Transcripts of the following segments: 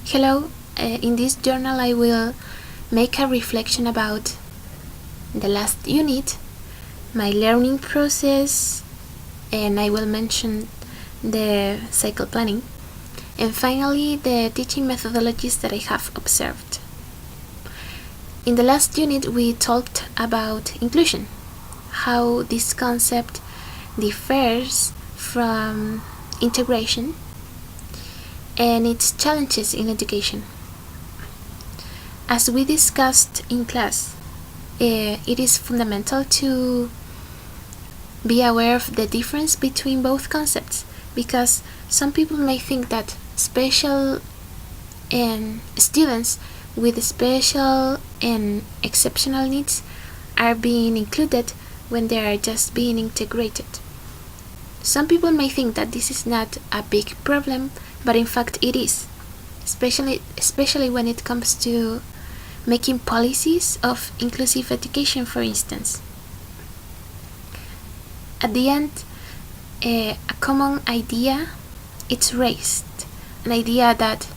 Hello, in this journal I will make a reflection about the last unit, my learning process, and I will mention the cycle planning, and finally the teaching methodologies that I have observed. In the last unit we talked about inclusion, how this concept differs from integration and its challenges in education. As we discussed in class, it is fundamental to be aware of the difference between both concepts, because some people may think that special and students with special and exceptional needs are being included when they are just being integrated. Some people may think that this is not a big problem, but in fact it is, especially when it comes to making policies of inclusive education, for instance. At the end, a common idea is raised, an idea that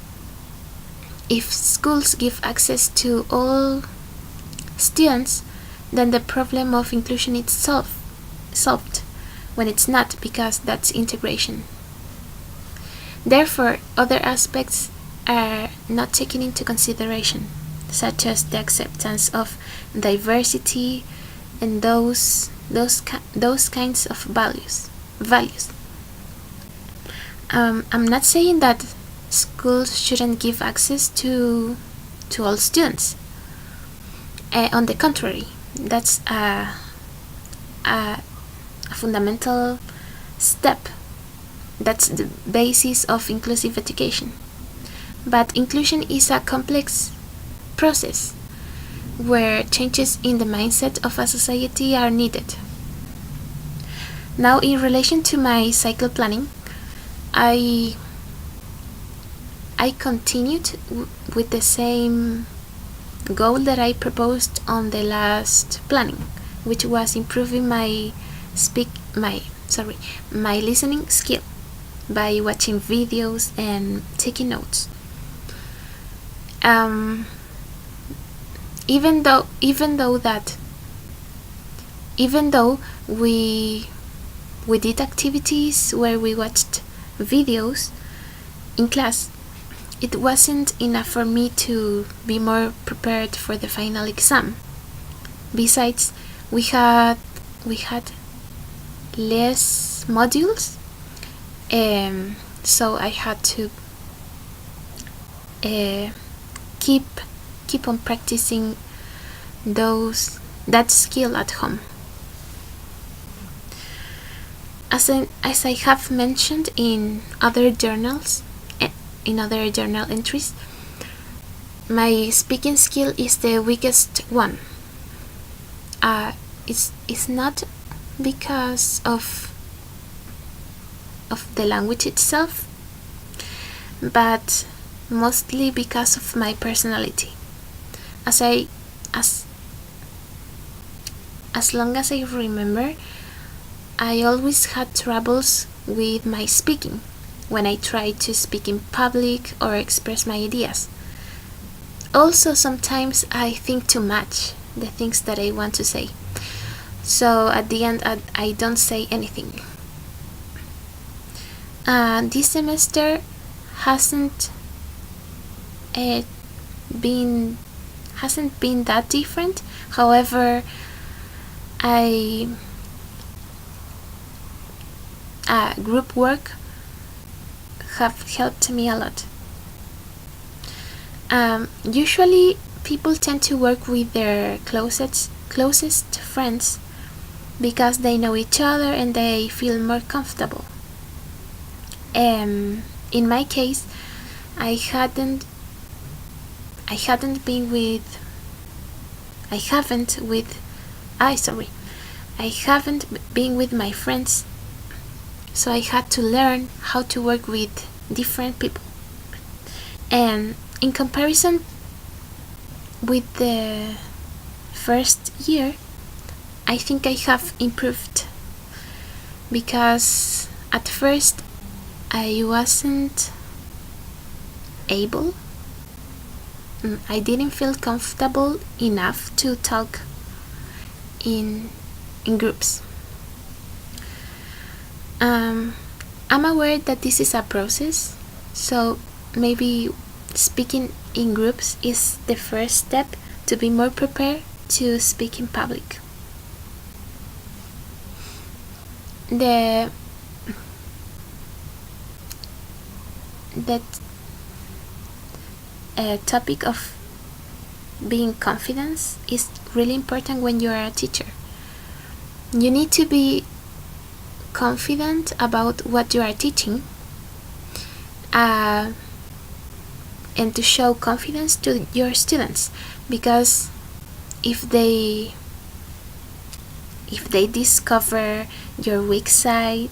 if schools give access to all students, then the problem of inclusion is solved, when it's not, because that's integration. Therefore, other aspects are not taken into consideration, such as the acceptance of diversity and those kinds of values. I'm not saying that schools shouldn't give access to all students. On the contrary, that's a fundamental step. That's the basis of inclusive education. But inclusion is a complex process where changes in the mindset of a society are needed. Now, in relation to my cycle planning, I continued with the same goal that I proposed on the last planning, which was improving my listening skill by watching videos and taking notes. Even though we did activities where we watched videos in class, it wasn't enough for me to be more prepared for the final exam. Besides, we had less modules, so I had to keep on practicing that skill at home. As I have mentioned in other journal entries, my speaking skill is the weakest one. It's not because of the language itself, but mostly because of my personality. As long as I remember, I always had troubles with my speaking when I tried to speak in public or express my ideas. Also, sometimes I think too much the things that I want to say, so at the end I don't say anything. This semester hasn't been that different. However, group work have helped me a lot. Usually people tend to work with their closest friends because they know each other and they feel more comfortable. In my case, I haven't been with my friends, so I had to learn how to work with different people. And in comparison with the first year, I think I have improved, because at first I wasn't able I didn't feel comfortable enough to talk in groups. I'm aware that this is a process, so maybe speaking in groups is the first step to be more prepared to speak in public. The topic of being confident is really important when you are a teacher. You need to be confident about what you are teaching, and to show confidence to your students, because if they discover your weak side,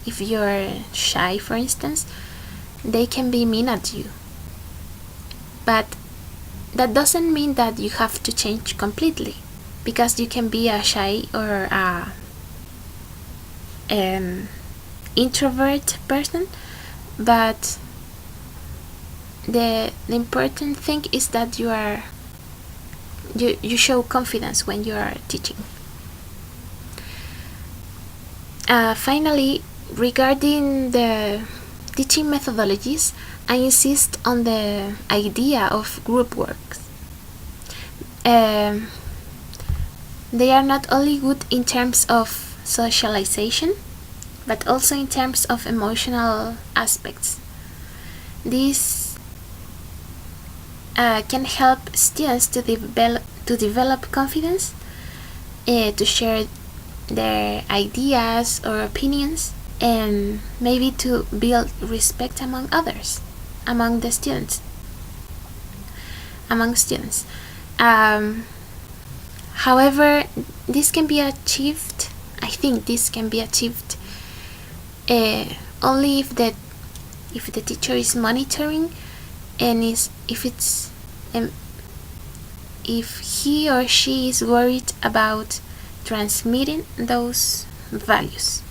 if you're shy, for instance, they can be mean at you. But that doesn't mean that you have to change completely, because you can be a shy or a introvert person, but the important thing is that you show confidence when you are teaching. Finally, regarding the teaching methodologies, I insist on the idea of group works. They are not only good in terms of socialization, but also in terms of emotional aspects. This can help students to develop confidence, to share their ideas or opinions, and maybe to build respect among others, among students. However, this can be achieved, I think this can be achieved only if the teacher is monitoring, and if he or she is worried about transmitting those values.